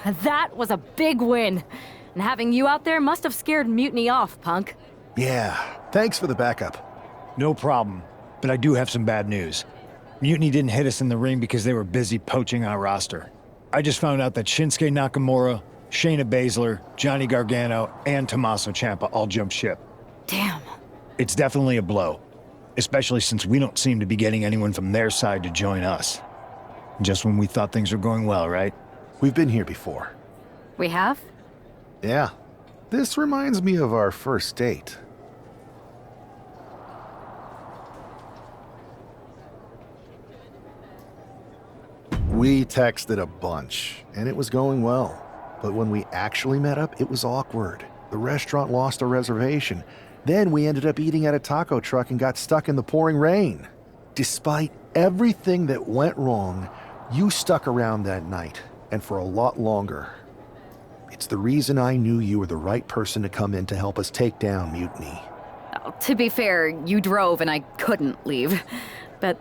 That was a big win. And having you out there must have scared Mutiny off, punk. Yeah, thanks for the backup. No problem, but I do have some bad news. Mutiny didn't hit us in the ring because they were busy poaching our roster. I just found out that Shinsuke Nakamura, Shayna Baszler, Johnny Gargano, and Tommaso Ciampa all jumped ship. Damn. It's definitely a blow, especially since we don't seem to be getting anyone from their side to join us. Just when we thought things were going well, right? We've been here before. We have? Yeah. This reminds me of our first date. We texted a bunch, and it was going well. But when we actually met up, it was awkward. The restaurant lost a reservation. Then we ended up eating at a taco truck and got stuck in the pouring rain. Despite everything that went wrong, you stuck around that night, and for a lot longer. It's the reason I knew you were the right person to come in to help us take down Mutiny. Oh, to be fair, you drove and I couldn't leave. But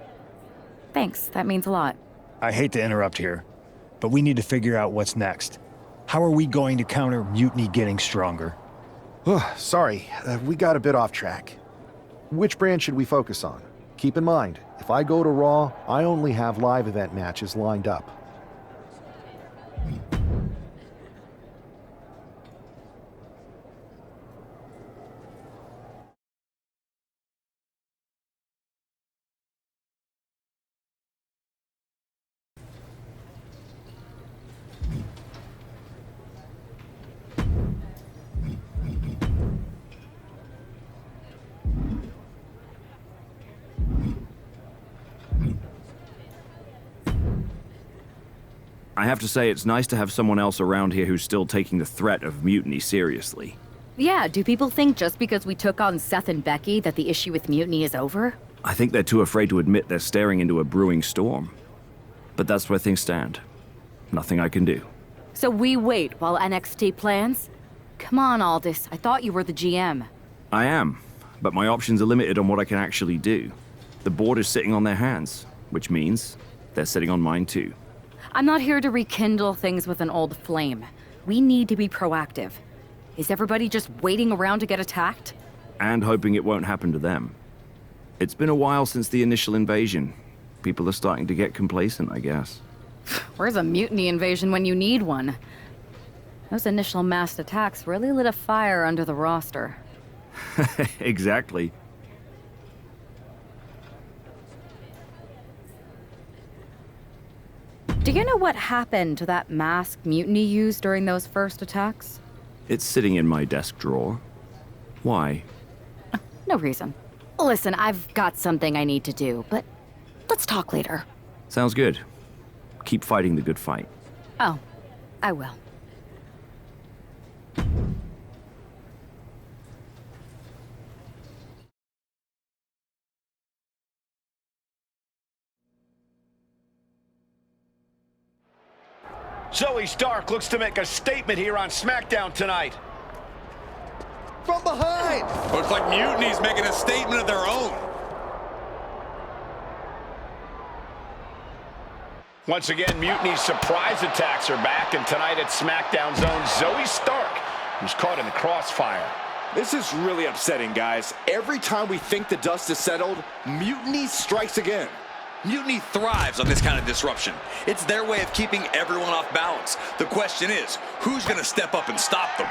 thanks, that means a lot. I hate to interrupt here, but we need to figure out what's next. How are we going to counter Mutiny getting stronger? Sorry, we got a bit off track. Which brand should we focus on? Keep in mind, if I go to Raw, I only have live event matches lined up. I have to say, it's nice to have someone else around here who's still taking the threat of Mutiny seriously. Yeah, do people think just because we took on Seth and Becky that the issue with Mutiny is over? I think they're too afraid to admit they're staring into a brewing storm. But that's where things stand. Nothing I can do. So we wait while NXT plans? Come on, Aldous, I thought you were the GM. I am, but my options are limited on what I can actually do. The board is sitting on their hands, which means they're sitting on mine too. I'm not here to rekindle things with an old flame. We need to be proactive. Is everybody just waiting around to get attacked? And hoping it won't happen to them. It's been a while since the initial invasion. People are starting to get complacent, I guess. Where's a Mutiny invasion when you need one? Those initial massed attacks really lit a fire under the roster. Exactly. Do you know what happened to that mask Mutiny used during those first attacks? It's sitting in my desk drawer. Why? No reason. Listen, I've got something I need to do, but let's talk later. Sounds good. Keep fighting the good fight. Oh, I will. Zoe Stark looks to make a statement here on SmackDown tonight. From behind! Looks like Mutiny's making a statement of their own. Once again, Mutiny's surprise attacks are back, and tonight at SmackDown's own Zoe Stark, who's caught in the crossfire. This is really upsetting, guys. Every time we think the dust is settled, Mutiny strikes again. Mutiny thrives on this kind of disruption. It's their way of keeping everyone off balance. The question is, who's going to step up and stop them?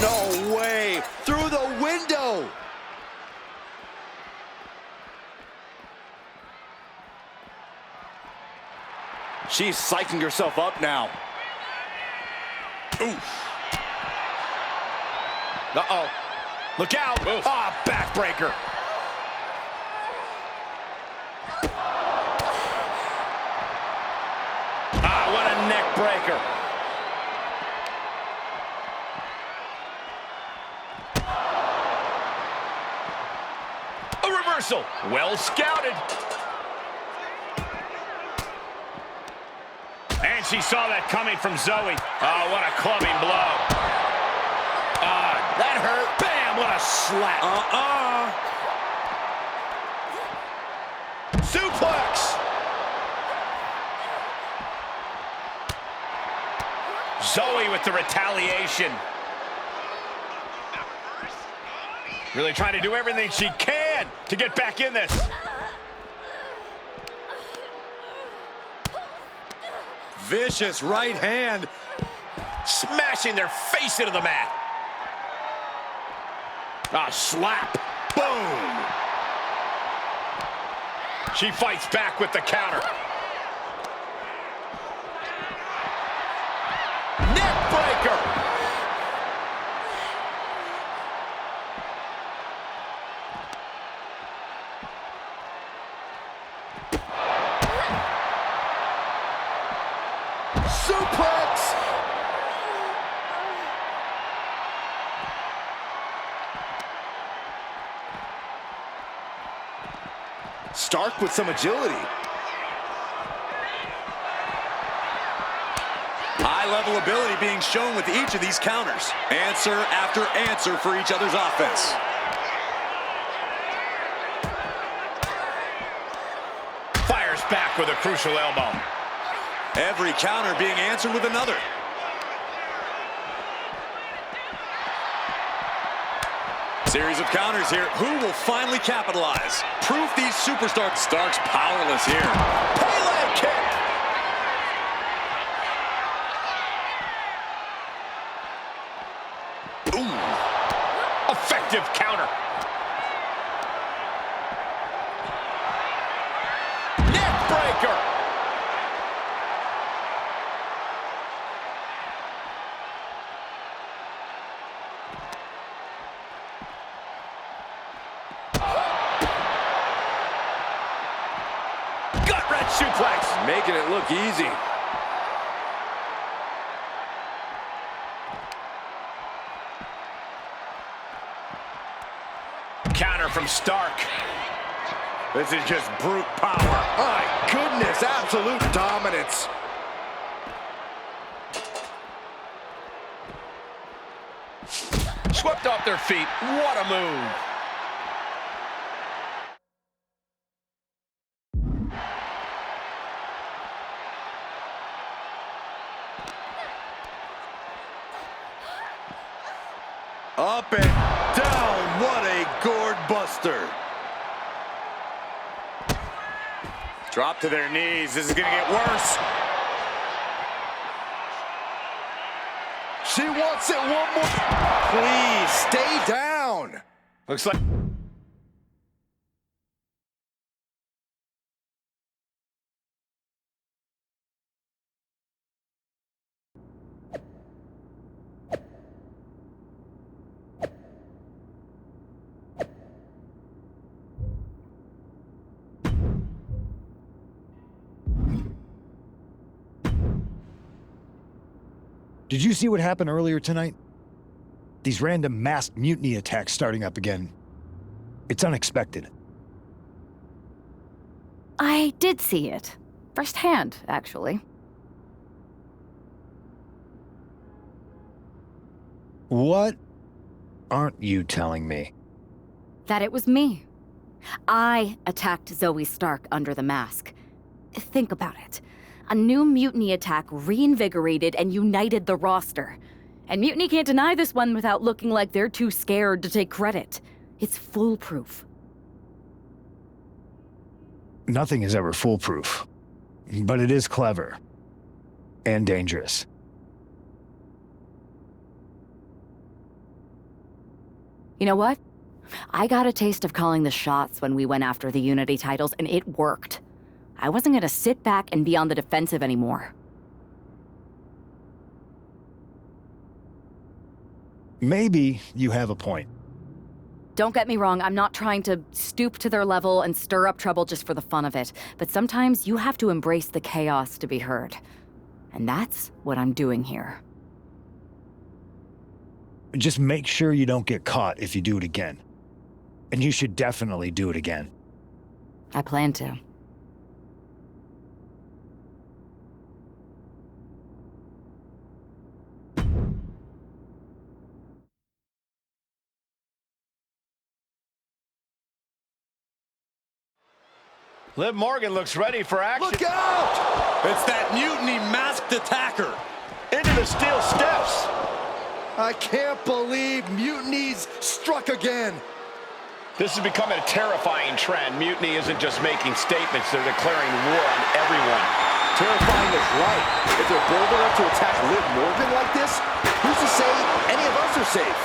No way! Through the window! She's psyching herself up now. Ooh. Uh-oh. Look out! Ah, backbreaker. Ah, what a neck breaker. A reversal. Well scouted. And she saw that coming from Zoe. Oh, what a clubbing blow. That hurt. Bam, what a slap. Suplex. Zoe with the retaliation. Really trying to do everything she can to get back in this. Vicious right hand. Smashing their face into the mat. A slap. Boom. She fights back with the counter. Neck breaker. Suplex. Stark with some agility. High-level ability being shown with each of these counters. Answer after answer for each other's offense. Fires back with a crucial elbow. Every counter being answered with another. Series of counters here. Who will finally capitalize? Proof these superstars. Stark's powerless here. Pele kick. Ooh. Effective counter. Neck breaker. Gut-wrench suplex. Making it look easy. Counter from Stark. This is just brute power. My goodness, absolute dominance. Swept off their feet. What a move. Up and down. What a gourd buster. Drop to their knees. This is going to get worse. She wants it one more. Please, stay down. Looks like... Did you see what happened earlier tonight? These random masked mutiny attacks starting up again. It's unexpected. I did see it. Firsthand, actually. What aren't you telling me? That it was me. I attacked Zoe Stark under the mask. Think about it. A new mutiny attack reinvigorated and united the roster. And Mutiny can't deny this one without looking like they're too scared to take credit. It's foolproof. Nothing is ever foolproof. But it is clever. And dangerous. You know what? I got a taste of calling the shots when we went after the Unity titles, and it worked. I wasn't gonna sit back and be on the defensive anymore. Maybe you have a point. Don't get me wrong, I'm not trying to stoop to their level and stir up trouble just for the fun of it, but sometimes you have to embrace the chaos to be heard. And that's what I'm doing here. Just make sure you don't get caught if you do it again. And you should definitely do it again. I plan to. Liv Morgan looks ready for action. Look out! It's that Mutiny masked attacker. Into the steel steps. I can't believe Mutiny's struck again. This is becoming a terrifying trend. Mutiny isn't just making statements, they're declaring war on everyone. Terrifying is right. If they're bold enough to attack Liv Morgan like this, who's to say any of us are safe?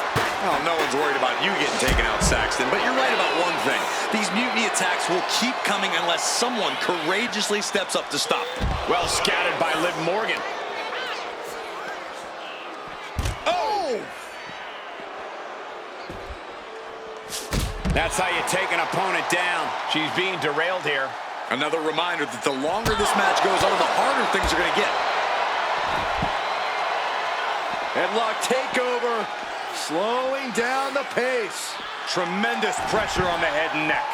Well, no one's worried about you getting taken out, Saxton, but you're right about one thing. These mutiny attacks will keep coming unless someone courageously steps up to stop them. Well scouted by Liv Morgan. Oh! That's how you take an opponent down. She's being derailed here. Another reminder that the longer this match goes on, the harder things are going to get. Headlock takeover, slowing down the pace. Tremendous pressure on the head and neck.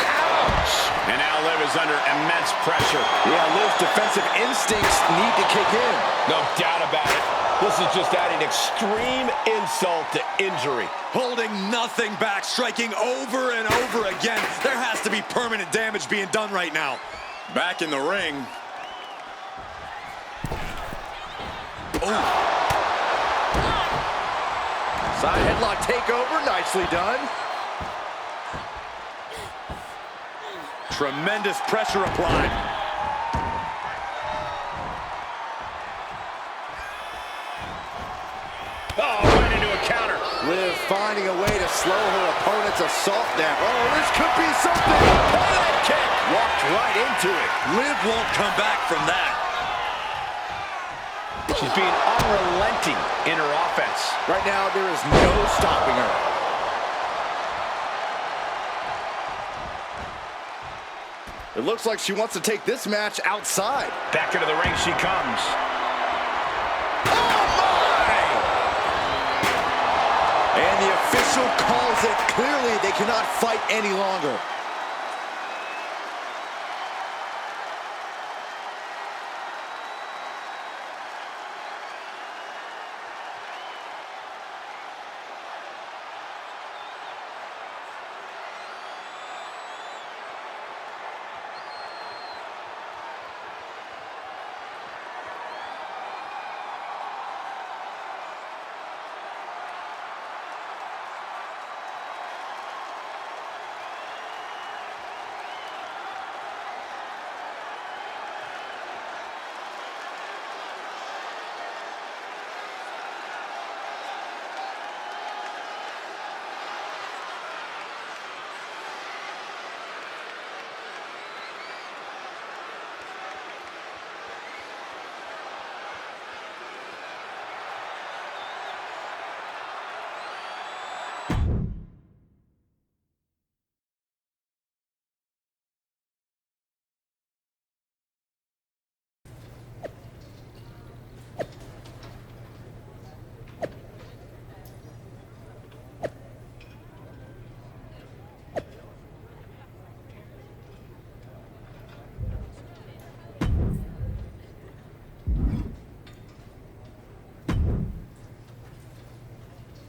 Ouch! And now Liv is under immense pressure. Yeah, Liv's defensive instincts need to kick in. No doubt about it. This is just adding extreme insult to injury. Holding nothing back, striking over and over again. There has to be permanent damage being done right now. Back in the ring. Oh. Side headlock takeover, nicely done. Tremendous pressure applied. Oh, right into a counter. Liv finding a way to slow her opponent's assault down. Oh, this could be something. Head kick. Walked right into it. Liv won't come back from that. She's being unrelenting in her offense. Right now, there is no stopping her. It looks like she wants to take this match outside. Back into the ring she comes. And the official calls it. Clearly, they cannot fight any longer.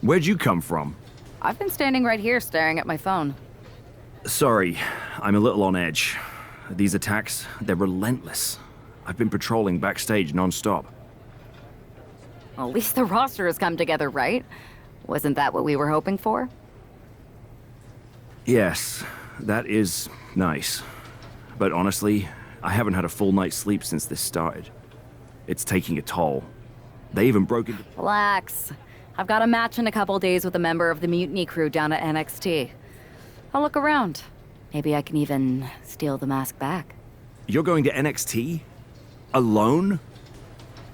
Where'd you come from? I've been standing right here staring at my phone. Sorry, I'm a little on edge. These attacks, they're relentless. I've been patrolling backstage non-stop. Well, at least the roster has come together, right? Wasn't that what we were hoping for? Yes, that is nice. But honestly, I haven't had a full night's sleep since this started. It's taking a toll. They even broke into... Relax. I've got a match in a couple days with a member of the Mutiny crew down at NXT. I'll look around. Maybe I can even steal the mask back. You're going to NXT? Alone?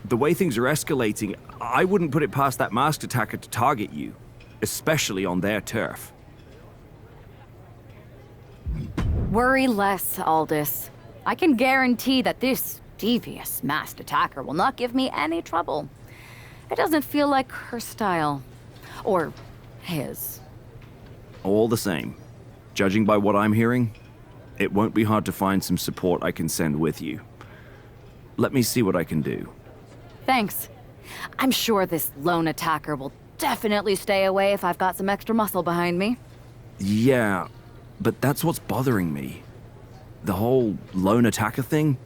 The way things are escalating, I wouldn't put it past that masked attacker to target you, especially on their turf. Worry less, Aldous. I can guarantee that this devious masked attacker will not give me any trouble. It doesn't feel like her style. Or his. All the same, judging by what I'm hearing, it won't be hard to find some support I can send with you. Let me see what I can do. Thanks. I'm sure this lone attacker will definitely stay away if I've got some extra muscle behind me. Yeah, but that's what's bothering me. The whole lone attacker thing.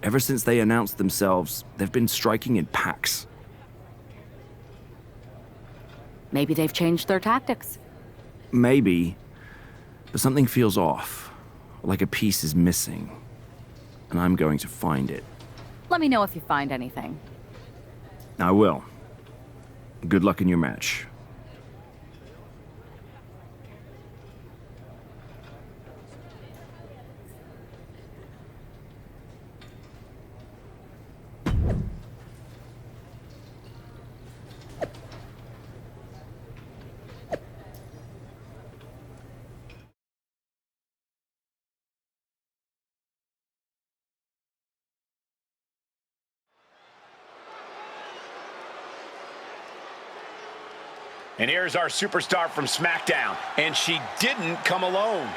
Ever since they announced themselves, they've been striking in packs. Maybe they've changed their tactics. Maybe, but something feels off, like a piece is missing, and I'm going to find it. Let me know if you find anything. I will. Good luck in your match. And here's our superstar from SmackDown, and she didn't come alone.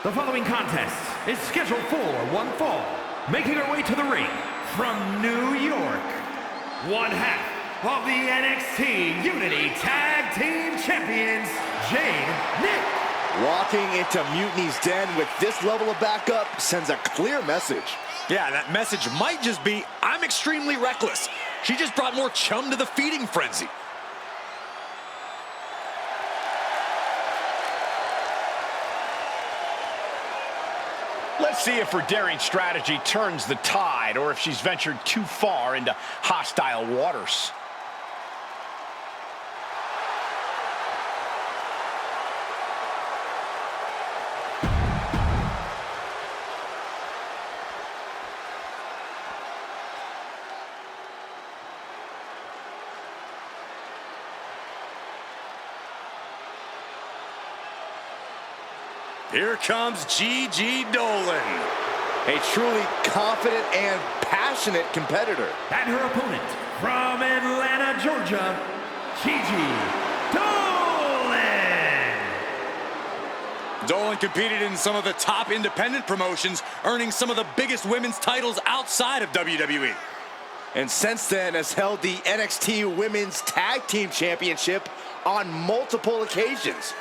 The following contest is scheduled for one fall. Making her way to the ring from New York, one half of the NXT Unity Tag Team Champions, Jade Nick. Walking into Mutiny's den with this level of backup sends a clear message. Yeah, that message might just be, I'm extremely reckless. She just brought more chum to the feeding frenzy. Let's see if her daring strategy turns the tide or if she's ventured too far into hostile waters. Here comes Gigi Dolan. A truly confident and passionate competitor. And her opponent from Atlanta, Georgia, Gigi Dolan. Dolan competed in some of the top independent promotions, earning some of the biggest women's titles outside of WWE. And since then has held the NXT Women's Tag Team Championship on multiple occasions.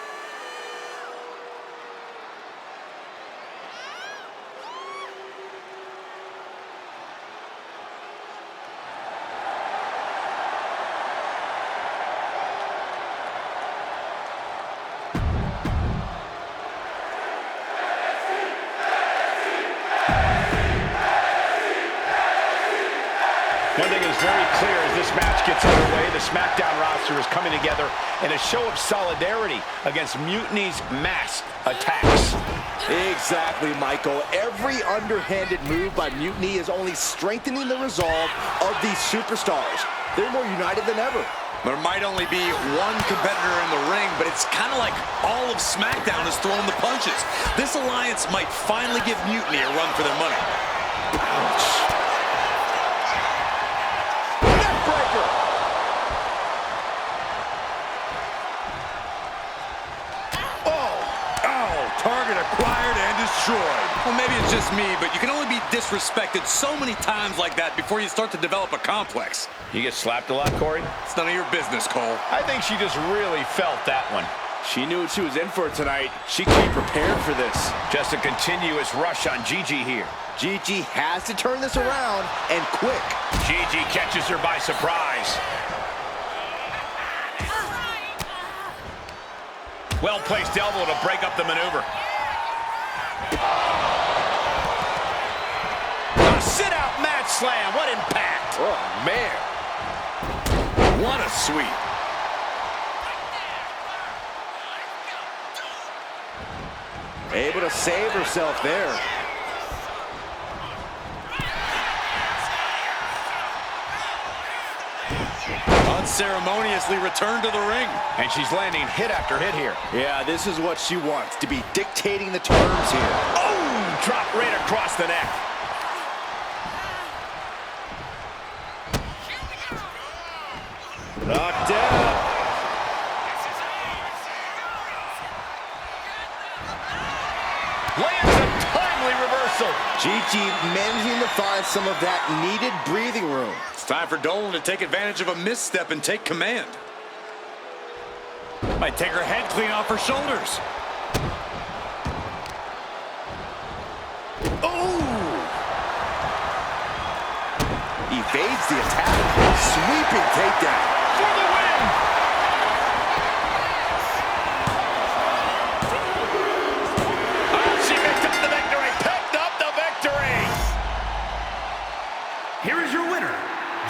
One thing is very clear as this match gets underway, the SmackDown roster is coming together in a show of solidarity against Mutiny's mass attacks. Exactly, Michael. Every underhanded move by Mutiny is only strengthening the resolve of these superstars. They're more united than ever. There might only be one competitor in the ring, but it's kind of like all of SmackDown is throwing the punches. This alliance might finally give Mutiny a run for their money. Ouch. Neckbreaker. Target acquired and destroyed. Well, maybe it's just me, but you can only be disrespected so many times like that before you start to develop a complex. You get slapped a lot, Corey? It's none of your business, Cole. I think she just really felt that one. She knew what she was in for tonight. She came prepared for this. Just a continuous rush on Gigi here. Gigi has to turn this around, and quick. Gigi catches her by surprise. Well-placed elbow to break up the maneuver. A sit-out mat slam. What impact. Oh, man. What a sweep. Able to save herself there. Unceremoniously returned to the ring. And she's landing hit after hit here. Yeah, this is what she wants, to be dictating the terms here. Oh, drop right across the neck. Lands a timely reversal. Gigi managing to find some of that needed breathing room. It's time for Dolan to take advantage of a misstep and take command. Might take her head clean off her shoulders. Oh! Evades the attack. Sweeping takedown. For the win! Oh, she picked up the victory! Picked up the victory! Here is your winner,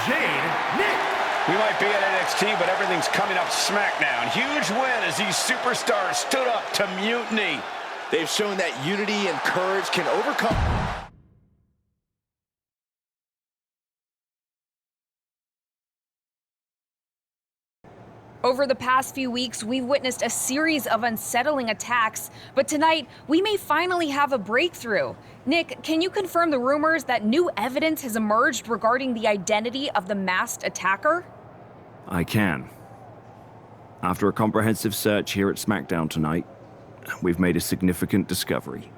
Jade Nick. We might be at NXT, but everything's coming up SmackDown. Huge win as these superstars stood up to Mutiny. They've shown that unity and courage can overcome. Over the past few weeks, we've witnessed a series of unsettling attacks, but tonight, we may finally have a breakthrough. Nick, can you confirm the rumors that new evidence has emerged regarding the identity of the masked attacker? I can. After a comprehensive search here at SmackDown tonight, we've made a significant discovery.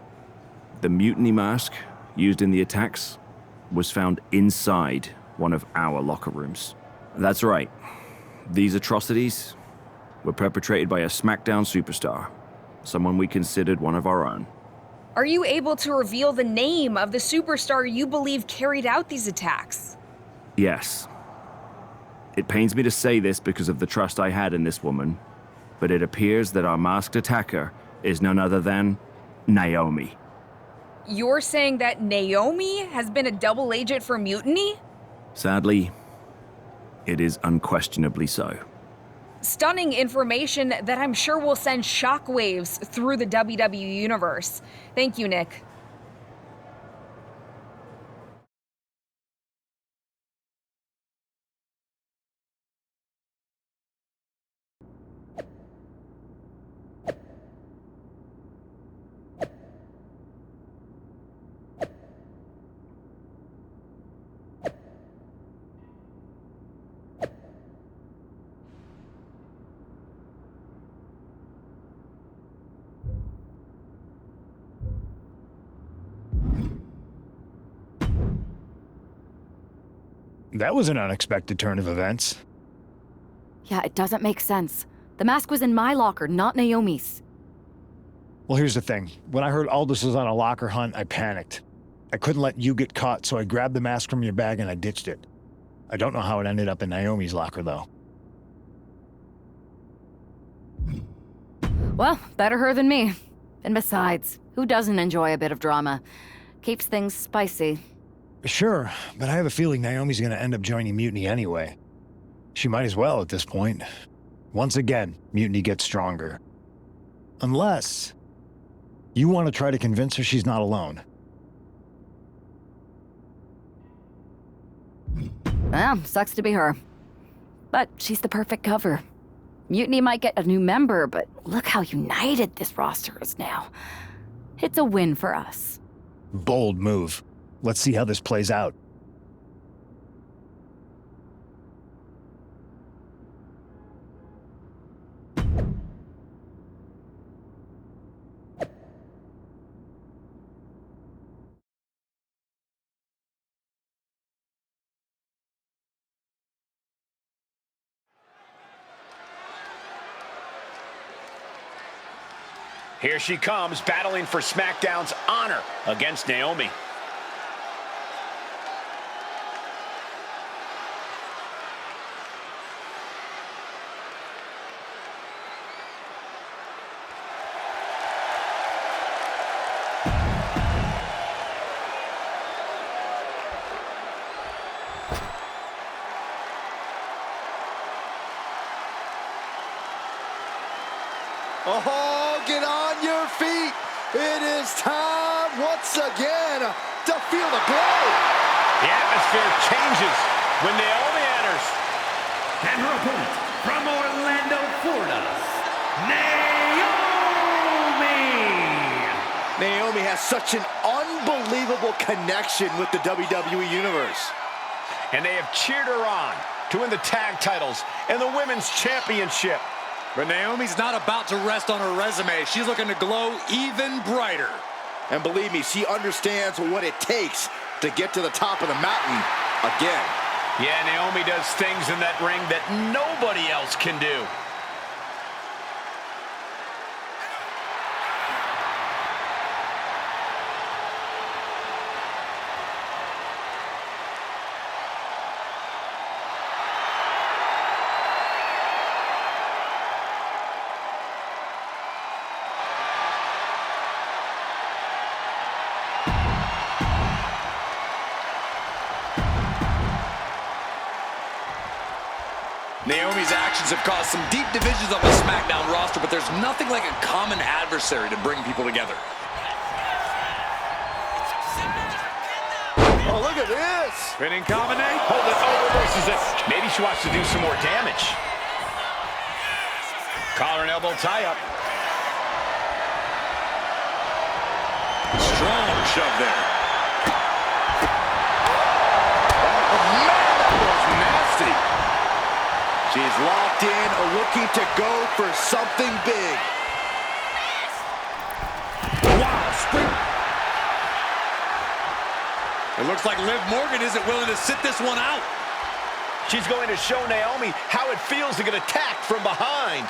The mutiny mask used in the attacks was found inside one of our locker rooms. That's right. These atrocities were perpetrated by a SmackDown superstar, someone we considered one of our own. Are you able to reveal the name of the superstar you believe carried out these attacks? Yes. It pains me to say this because of the trust I had in this woman, but it appears that our masked attacker is none other than Naomi. You're saying that Naomi has been a double agent for Mutiny? Sadly, it is unquestionably so. Stunning information that I'm sure will send shockwaves through the WWE universe. Thank you, Nick. That was an unexpected turn of events. Yeah, it doesn't make sense. The mask was in my locker, not Naomi's. Well, here's the thing. When I heard Aldous was on a locker hunt, I panicked. I couldn't let you get caught, so I grabbed the mask from your bag and I ditched it. I don't know how it ended up in Naomi's locker, though. Well, better her than me. And besides, who doesn't enjoy a bit of drama? Keeps things spicy. Sure, but I have a feeling Naomi's gonna end up joining Mutiny anyway. She might as well at this point. Once again, Mutiny gets stronger. Unless you want to try to convince her she's not alone. Well, sucks to be her. But she's the perfect cover. Mutiny might get a new member, but look how united this roster is now. It's a win for us. Bold move. Let's see how this plays out. Here she comes, battling for SmackDown's honor against Naomi. Oh, get on your feet. It is time once again to feel the glow. The atmosphere changes when Naomi enters. And her opponent from Orlando, Florida, Naomi! Naomi has such an unbelievable connection with the WWE Universe. And they have cheered her on to win the tag titles and the women's championship. But Naomi's not about to rest on her resume. She's looking to glow even brighter. And believe me, she understands what it takes to get to the top of the mountain again. Yeah, Naomi does things in that ring that nobody else can do. Naomi's actions have caused some deep divisions on the SmackDown roster, but there's nothing like a common adversary to bring people together. Oh, look at this! Spinning combination. Hold it, reverses it. Maybe she wants to do some more damage. Collar and elbow tie-up. Strong shove there. Oh, man, that was nasty! She's locked in, looking to go for something big. Wow, spring. It looks like Liv Morgan isn't willing to sit this one out. She's going to show Naomi how it feels to get attacked from behind.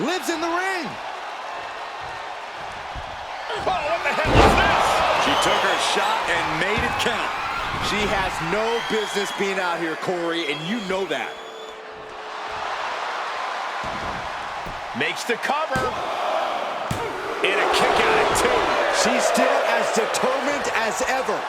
Liv's in the ring. Oh, what the hell is this? She took her shot and made it count. She has no business being out here, Corey, and you know that. Makes the cover. And a kick out at two. She's still as determined as ever.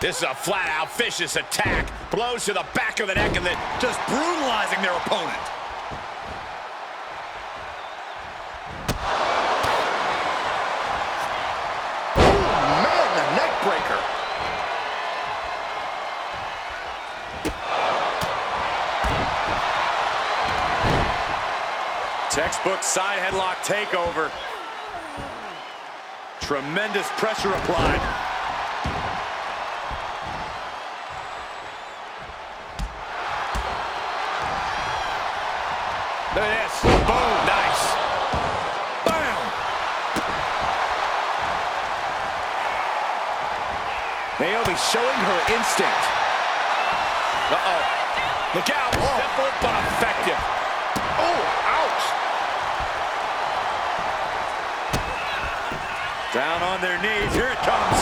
This is a flat-out vicious attack. Blows to the back of the neck and then Just brutalizing their opponent. Man, the neck breaker. Textbook side headlock takeover. Tremendous pressure applied. look at this. Boom. Nice. Bam! Naomi showing her instinct. Uh-oh. Look out. Simple but effective. Oh, ouch. Down on their knees. Here it comes.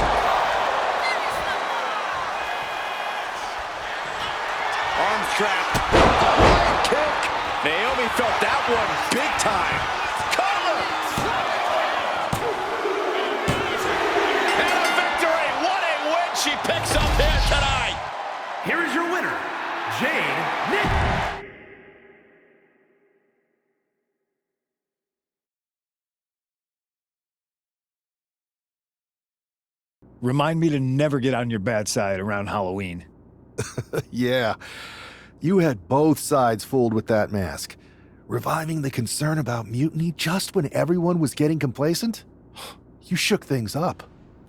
Arm trap. Right kick. Naomi felt that one big time. Cover. And a victory. What a win she picks up here tonight. Here is your winner, Jade Nick. Remind me to never get on your bad side around Halloween. Yeah, you had both sides fooled with that mask. Reviving the concern about mutiny just when everyone was getting complacent? You shook things up.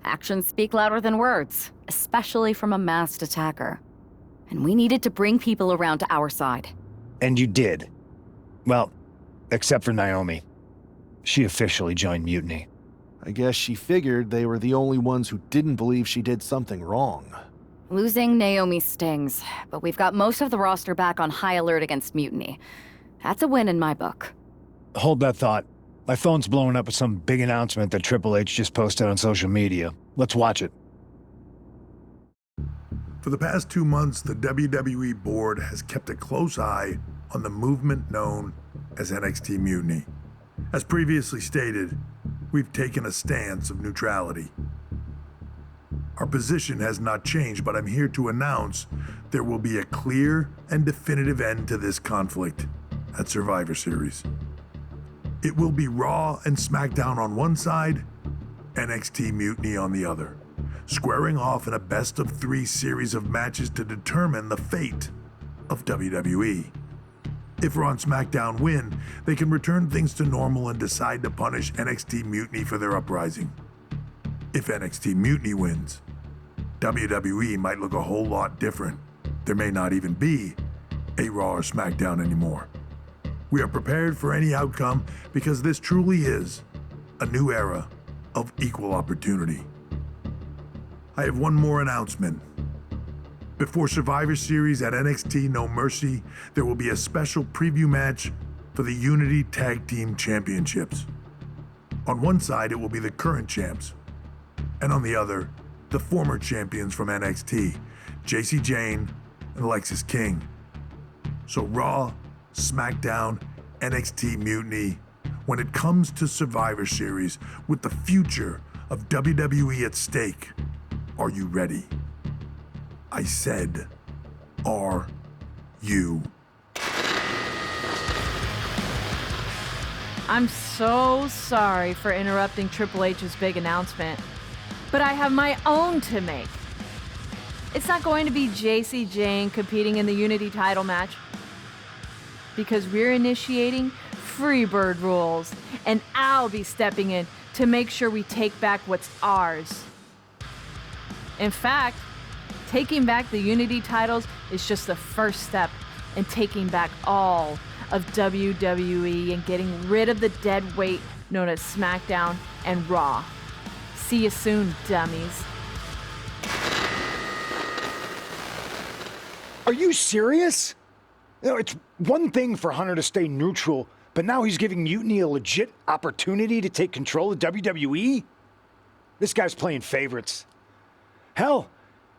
Actions speak louder than words, especially from a masked attacker. And we needed to bring people around to our side. And you did. Well, except for Naomi. She officially joined Mutiny. I guess she figured they were the only ones who didn't believe she did something wrong. Losing Naomi stings, but we've got most of the roster back on high alert against mutiny. That's a win in my book. Hold that thought. My phone's blowing up with some big announcement that Triple H just posted on social media. Let's watch it. For the past 2 months, the WWE board has kept a close eye on the movement known as NXT Mutiny. As previously stated, we've taken a stance of neutrality. Our position has not changed, but I'm here to announce there will be a clear and definitive end to this conflict at Survivor Series. It will be Raw and SmackDown on one side, NXT Mutiny on the other, squaring off in a best-of-3 series of matches to determine the fate of WWE. If Raw and SmackDown win, they can return things to normal and decide to punish NXT Mutiny for their uprising. If NXT Mutiny wins, WWE might look a whole lot different. There may not even be a Raw or SmackDown anymore. We are prepared for any outcome because this truly is a new era of equal opportunity. I have one more announcement. Before Survivor Series at NXT No Mercy, there will be a special preview match for the Unity Tag Team Championships. On one side, it will be the current champs, and on the other, the former champions from NXT, JC Jane and Alexis King. So Raw, SmackDown, NXT Mutiny, when it comes to Survivor Series with the future of WWE at stake, are you ready? I said, are you? I'm so sorry for interrupting Triple H's big announcement, but I have my own to make. It's not going to be JC Jane competing in the Unity title match, because we're initiating Freebird rules, and I'll be stepping in to make sure we take back what's ours. In fact, taking back the Unity titles is just the first step in taking back all of WWE and getting rid of the dead weight known as SmackDown and Raw. See you soon, dummies. Are you serious? You know, it's one thing for Hunter to stay neutral, but now he's giving Mutiny a legit opportunity to take control of WWE? This guy's playing favorites. Hell,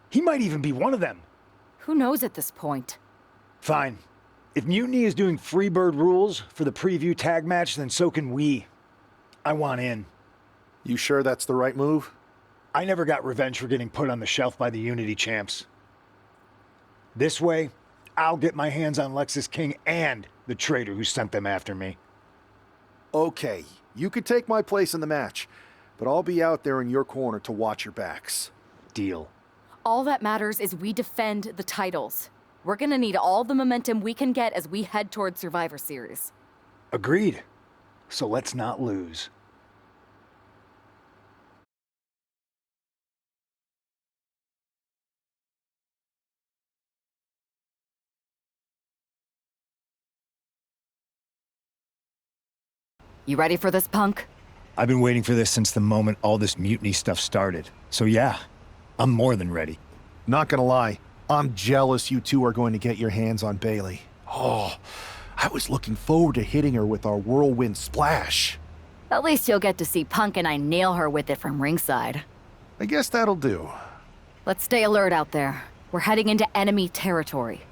he might even be one of them. Who knows at this point? Fine. If Mutiny is doing Freebird rules for the preview tag match, then so can we. I want in. You sure that's the right move? I never got revenge for getting put on the shelf by the Unity champs. This way, I'll get my hands on Lexis King and the traitor who sent them after me. Okay, you could take my place in the match, but I'll be out there in your corner to watch your backs. Deal. All that matters is we defend the titles. We're gonna need all the momentum we can get as we head toward Survivor Series. Agreed. So let's not lose. You ready for this, punk? I've been waiting for this since the moment all this Mutiny stuff started. So yeah, I'm more than ready. Not gonna lie, I'm jealous you two are going to get your hands on Bailey. Oh, I was looking forward to hitting her with our whirlwind splash. At least you'll get to see Punk and I nail her with it from ringside. I guess that'll do. Let's stay alert out there. We're heading into enemy territory.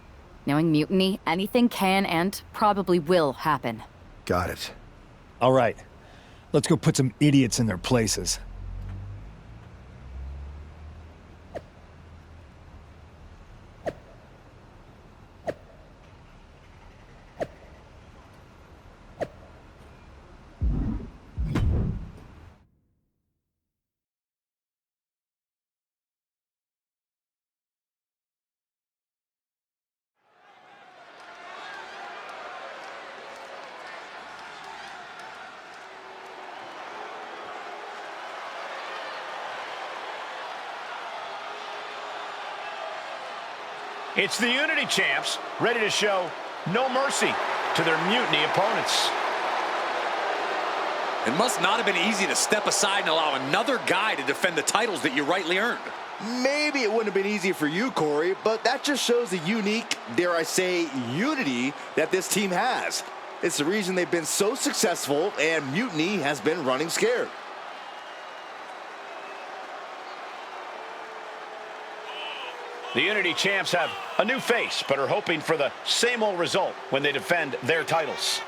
Knowing Mutiny, anything can and probably will happen. Got it. All right, let's go put some idiots in their places. It's the Unity champs, ready to show no mercy to their Mutiny opponents. It must not have been easy to step aside and allow another guy to defend the titles that you rightly earned. Maybe it wouldn't have been easy for you, Corey, but that just shows the unique, dare I say, unity that this team has. It's the reason they've been so successful and Mutiny has been running scared. The Unity champs have a new face, but are hoping for the same old result when they defend their titles.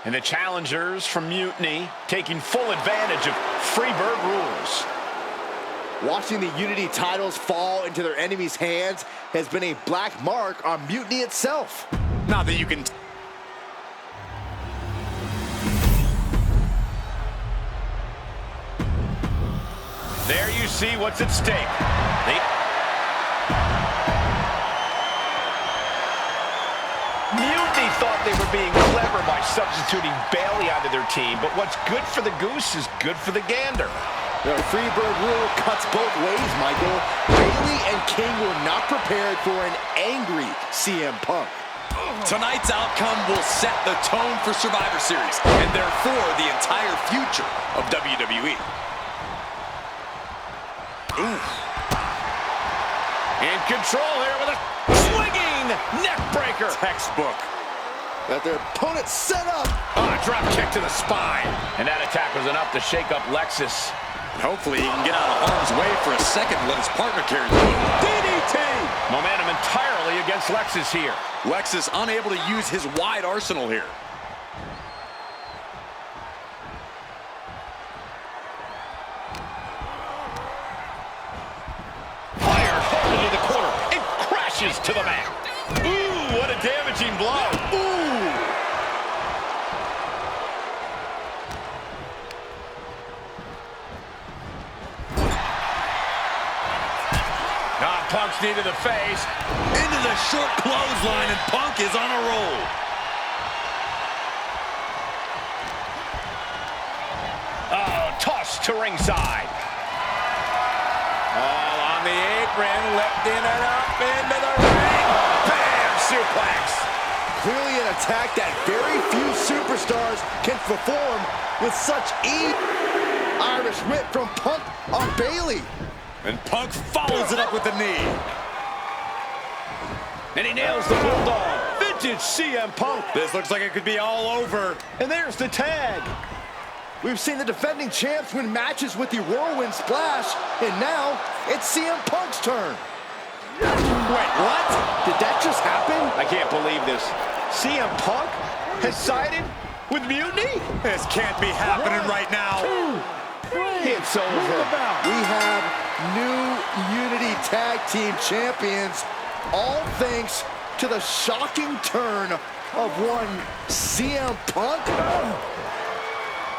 And the challengers from Mutiny taking full advantage of Freebird rules. Watching the Unity titles fall into their enemies' hands has been a black mark on Mutiny itself. Not that you can... There you see what's at stake. Mutiny thought thought they were being clever by substituting Bailey onto their team, but what's good for the goose is good for the gander. The Freebird rule cuts both ways, Michael. Bailey and King were not prepared for an angry CM Punk. Tonight's outcome will set the tone for Survivor Series, and therefore the entire future of WWE. Ooh. In control here with a swinging neck breaker. Textbook. Got their opponent set up. Drop kick to the spine. And that attack was enough to shake up Lexus. Hopefully he can get out of harm's way for a second and let his partner carry the load. DDT! Momentum entirely against Lexus here. Lexus unable to use his wide arsenal here. Fired hard into the corner. It crashes to the mat. Ooh, what a damaging blow. Ooh! Punk's knee to the face. Into the short clothesline, and Punk is on a roll. Oh, tossed to ringside. All on the apron, lifting it up into the ring. Bam! Suplex. Clearly an attack that very few superstars can perform with such ease. Irish whip from Punk on Bailey. And Punk follows it up with the knee. And he nails the Bulldog. Vintage CM Punk. This looks like it could be all over. And there's the tag. We've seen the defending champs win matches with the Whirlwind Splash, and now it's CM Punk's turn. Wait, what? Did that just happen? I can't believe this. CM Punk has sided with Mutiny? This can't be happening right now. It's over. We have new Unity Tag Team Champions, all thanks to the shocking turn of one CM Punk.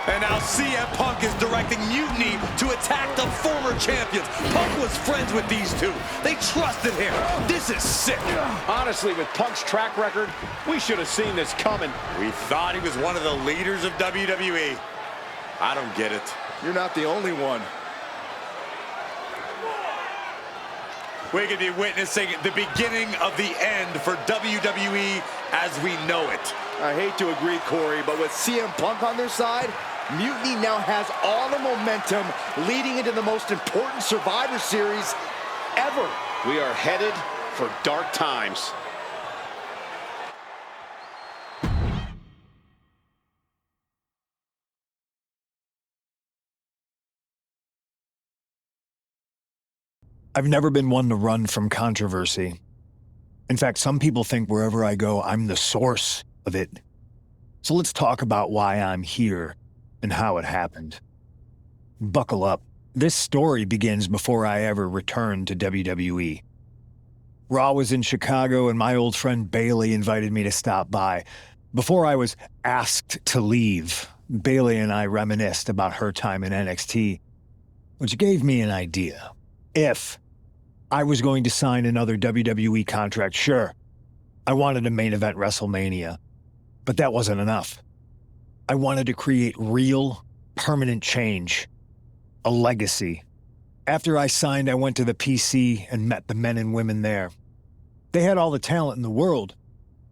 And now CM Punk is directing Mutiny to attack the former champions. Punk was friends with these two. They trusted him. This is sick. Honestly, with Punk's track record, we should have seen this coming. We thought he was one of the leaders of WWE. I don't get it. You're not the only one. We could be witnessing the beginning of the end for WWE as we know it. I hate to agree, Corey, but with CM Punk on their side, Mutiny now has all the momentum leading into the most important Survivor Series ever. We are headed for dark times. I've never been one to run from controversy. In fact, some people think wherever I go, I'm the source of it. So let's talk about why I'm here and how it happened. Buckle up. This story begins before I ever returned to WWE. Raw was in Chicago and my old friend Bailey invited me to stop by. Before I was asked to leave, Bailey and I reminisced about her time in NXT, which gave me an idea. If I was going to sign another WWE contract, sure, I wanted to main event WrestleMania, but that wasn't enough. I wanted to create real, permanent change, a legacy. After I signed, I went to the PC and met the men and women there. They had all the talent in the world,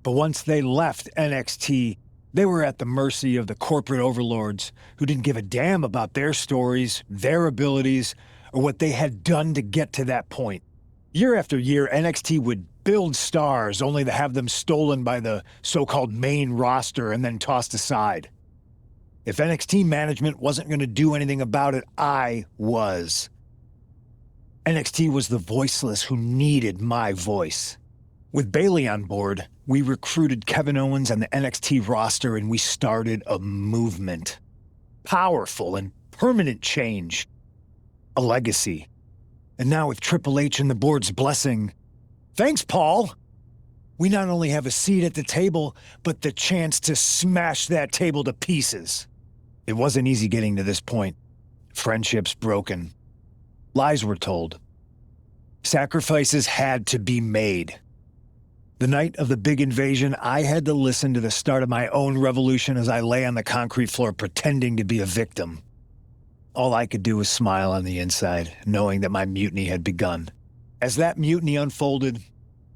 but once they left NXT, they were at the mercy of the corporate overlords who didn't give a damn about their stories, their abilities, or what they had done to get to that point. Year after year, NXT would build stars only to have them stolen by the so-called main roster and then tossed aside. If NXT management wasn't going to do anything about it, I was. NXT was the voiceless who needed my voice. With Bailey on board, we recruited Kevin Owens and the NXT roster and we started a movement. Powerful and permanent change. A legacy. And now with Triple H and the board's blessing, thanks, Paul! We not only have a seat at the table, but the chance to smash that table to pieces. It wasn't easy getting to this point. Friendships broken. Lies were told. Sacrifices had to be made. The night of the big invasion, I had to listen to the start of my own revolution as I lay on the concrete floor pretending to be a victim. All I could do was smile on the inside, knowing that my mutiny had begun. As that mutiny unfolded,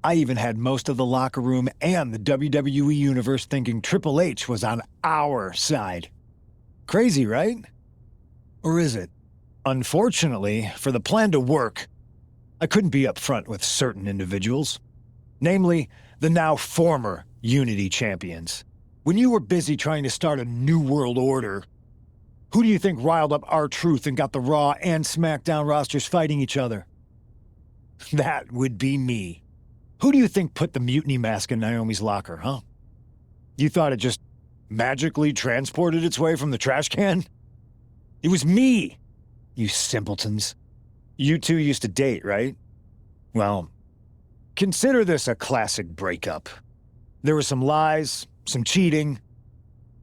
I even had most of the locker room and the WWE Universe thinking Triple H was on our side. Crazy, right? Or is it? Unfortunately, for the plan to work, I couldn't be upfront with certain individuals. Namely, the now former Unity champions. When you were busy trying to start a new world order, who do you think riled up R-Truth and got the Raw and SmackDown rosters fighting each other? That would be me. Who do you think put the mutiny mask in Naomi's locker, huh? You thought it just magically transported its way from the trash can? It was me, you simpletons. You two used to date, right? Well, consider this a classic breakup. There were some lies, some cheating,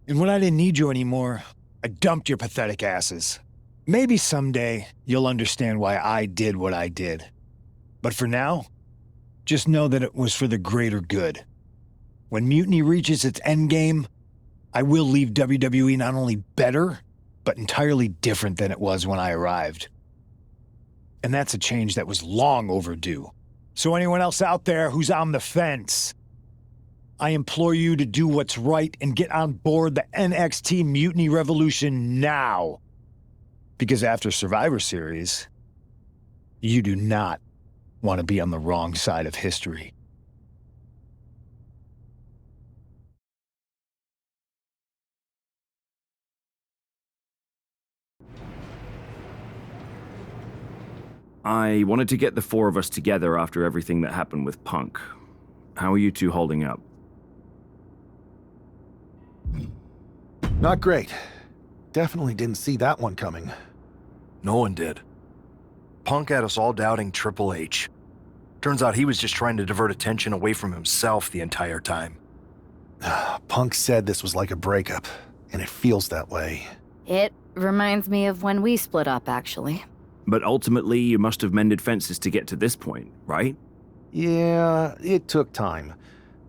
and when I didn't need you anymore, I dumped your pathetic asses. Maybe someday you'll understand why I did what I did. But for now, just know that it was for the greater good. When Mutiny reaches its endgame, I will leave WWE not only better, but entirely different than it was when I arrived. And that's a change that was long overdue. So anyone else out there who's on the fence, I implore you to do what's right and get on board the NXT Mutiny Revolution now. Because after Survivor Series, you do not want to be on the wrong side of history. I wanted to get the four of us together after everything that happened with Punk. How are you two holding up? Not great. Definitely didn't see that one coming. No one did. Punk had us all doubting Triple H. Turns out he was just trying to divert attention away from himself the entire time. Punk said this was like a breakup, and it feels that way. It reminds me of when we split up, actually. But ultimately, you must have mended fences to get to this point, right? Yeah, it took time.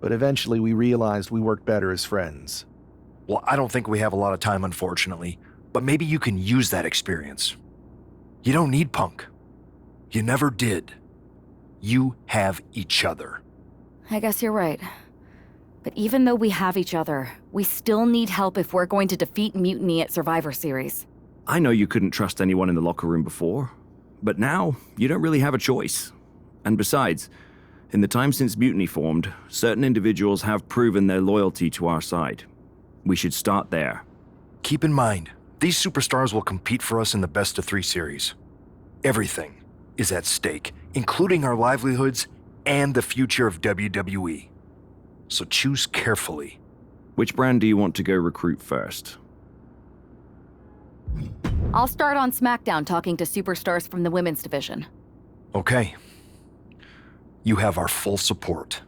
But eventually we realized we worked better as friends. Well, I don't think we have a lot of time, unfortunately. But maybe you can use that experience. You don't need Punk. You never did. You have each other. I guess you're right. But even though we have each other, we still need help if we're going to defeat Mutiny at Survivor Series. I know you couldn't trust anyone in the locker room before, but now you don't really have a choice. And besides, in the time since Mutiny formed, certain individuals have proven their loyalty to our side. We should start there. Keep in mind, these superstars will compete for us in the best-of-3 series. Everything is at stake, including our livelihoods and the future of WWE. So choose carefully. Which brand do you want to go recruit first? I'll start on SmackDown talking to superstars from the women's division. Okay. You have our full support.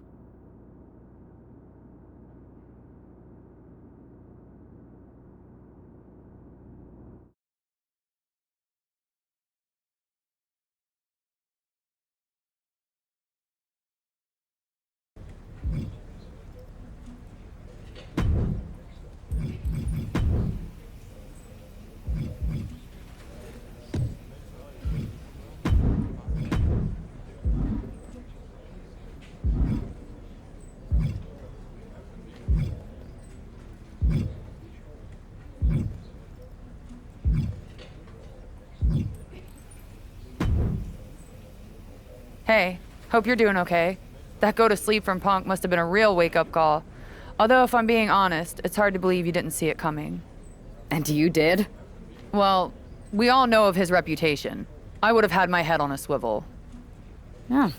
Hey, hope you're doing okay. That go to sleep from Punk must have been a real wake-up call. Although if I'm being honest, it's hard to believe you didn't see it coming. And you did? Well, we all know of his reputation. I would have had my head on a swivel. Oh,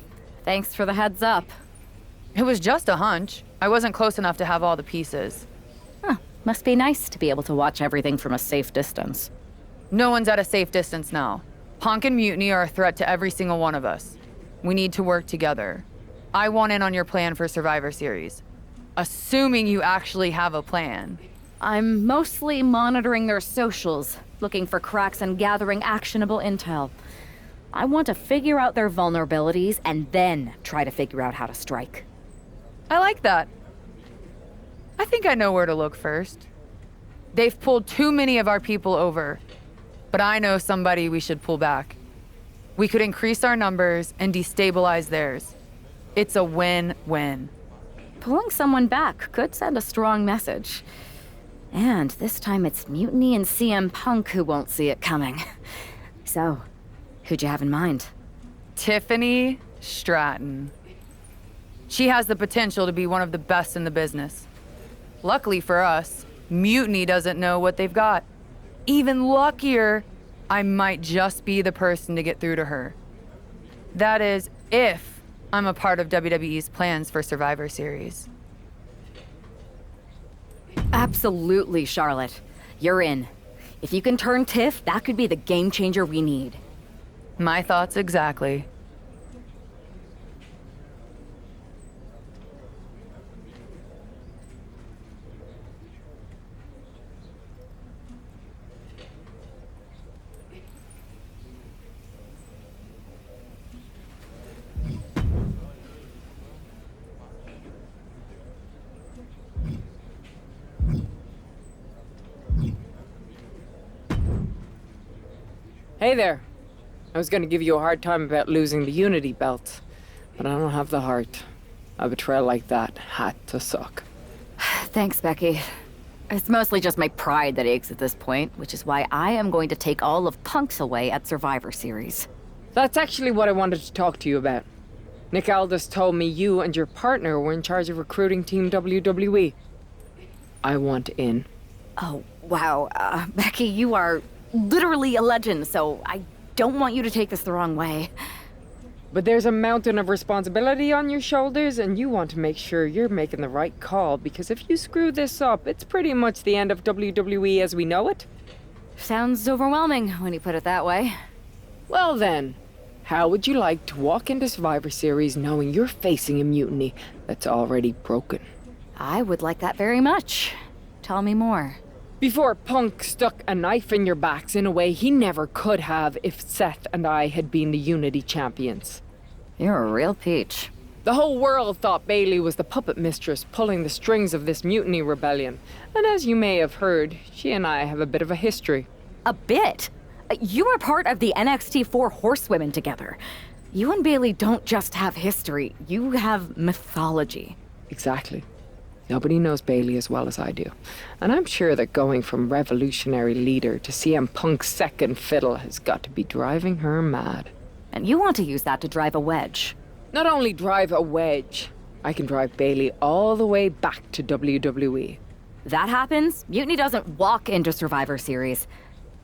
thanks for the heads up. It was just a hunch. I wasn't close enough to have all the pieces. Huh, must be nice to be able to watch everything from a safe distance. No one's at a safe distance now. Punk and Mutiny are a threat to every single one of us. We need to work together. I want in on your plan for Survivor Series. Assuming you actually have a plan. I'm mostly monitoring their socials, looking for cracks and gathering actionable intel. I want to figure out their vulnerabilities and then try to figure out how to strike. I like that. I think I know where to look first. They've pulled too many of our people over, but I know somebody we should pull back. We could increase our numbers and destabilize theirs. It's a win-win. Pulling someone back could send a strong message. And this time it's Mutiny and CM Punk who won't see it coming. So, who'd you have in mind? Tiffany Stratton. She has the potential to be one of the best in the business. Luckily for us, Mutiny doesn't know what they've got. Even luckier, I might just be the person to get through to her. That is, if I'm a part of WWE's plans for Survivor Series. Absolutely, Charlotte. You're in. If you can turn Tiff, that could be the game changer we need. My thoughts exactly. Hey there. I was gonna give you a hard time about losing the Unity belt, but I don't have the heart. A betrayal like that had to suck. Thanks, Becky. It's mostly just my pride that aches at this point, which is why I am going to take all of Punk's away at Survivor Series. That's actually what I wanted to talk to you about. Nick Aldis told me you and your partner were in charge of recruiting Team WWE. I want in. Oh, wow. Becky, you are literally a legend, so I don't want you to take this the wrong way. But there's a mountain of responsibility on your shoulders, and you want to make sure you're making the right call, because if you screw this up, it's pretty much the end of WWE as we know it. Sounds overwhelming when you put it that way. Well then, how would you like to walk into Survivor Series knowing you're facing a mutiny that's already broken? I would like that very much. Tell me more. Before Punk stuck a knife in your backs in a way he never could have if Seth and I had been the Unity champions. You're a real peach. The whole world thought Bailey was the puppet mistress pulling the strings of this mutiny rebellion. And as you may have heard, she and I have a bit of a history. A bit? You were part of the NXT 4 Horsewomen together. You and Bailey don't just have history, you have mythology. Exactly. Nobody knows Bailey as well as I do. And I'm sure that going from revolutionary leader to CM Punk's second fiddle has got to be driving her mad. And you want to use that to drive a wedge. Not only drive a wedge, I can drive Bailey all the way back to WWE. That happens, Mutiny doesn't walk into Survivor Series.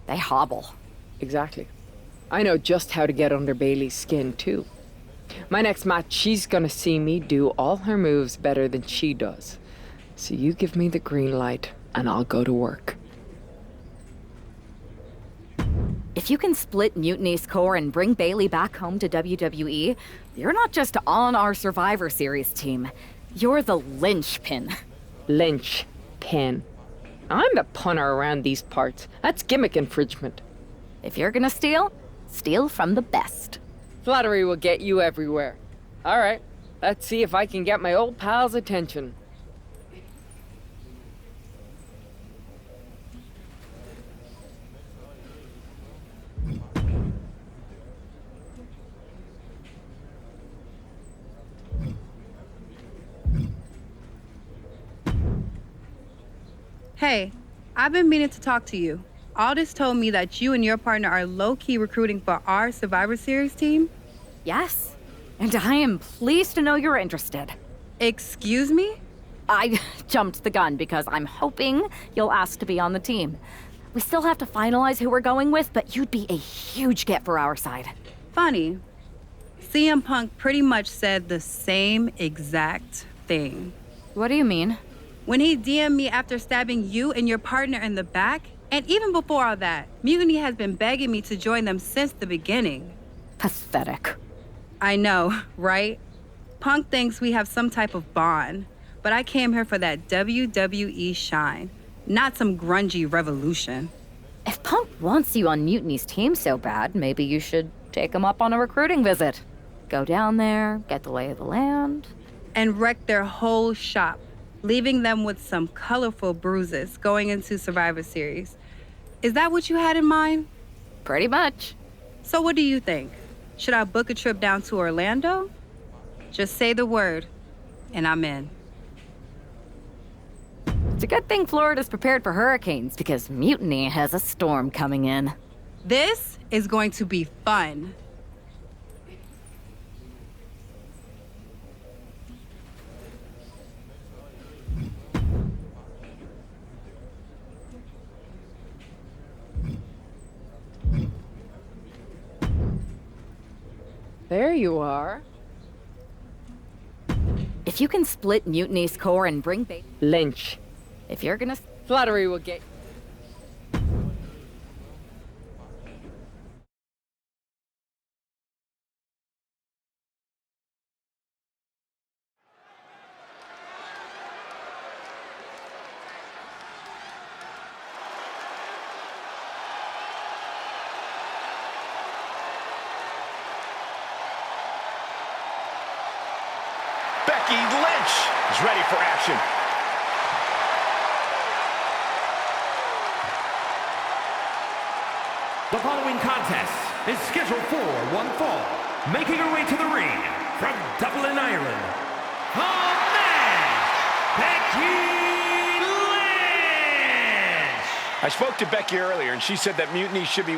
They hobble. Exactly. I know just how to get under Bailey's skin, too. My next match, she's gonna see me do all her moves better than she does. So you give me the green light, and I'll go to work. If you can split Mutiny's core and bring Bailey back home to WWE, you're not just on our Survivor Series team. You're the linchpin. Linchpin. I'm the punter around these parts. That's gimmick infringement. If you're gonna steal, steal from the best. Flattery will get you everywhere. All right, let's see if I can get my old pal's attention. Hey, I've been meaning to talk to you. Aldis told me that you and your partner are low-key recruiting for our Survivor Series team? Yes, and I am pleased to know you're interested. Excuse me? I jumped the gun because I'm hoping you'll ask to be on the team. We still have to finalize who we're going with, but you'd be a huge get for our side. Funny. CM Punk pretty much said the same exact thing. What do you mean? When he DM'd me after stabbing you and your partner in the back, and even before all that, Mutiny has been begging me to join them since the beginning. Pathetic. I know, right? Punk thinks we have some type of bond, but I came here for that WWE shine, not some grungy revolution. If Punk wants you on Mutiny's team so bad, maybe you should take him up on a recruiting visit. Go down there, get the lay of the land. and wrecked their whole shop, leaving them with some colorful bruises going into Survivor Series. Is that what you had in mind? Pretty much. So what do you think? Should I book a trip down to Orlando? Just say the word, and I'm in. It's a good thing Florida's prepared for hurricanes because Mutiny has a storm coming in. This is going to be fun. There you are. If you can split Mutiny's core and bring Lynch. If you're gonna... Flattery will get... Becky Lynch is ready for action. The following contest is scheduled for one fall. Making her way to the ring from Dublin, Ireland, the man, Becky Lynch! I spoke to Becky earlier, and she said that Mutiny should be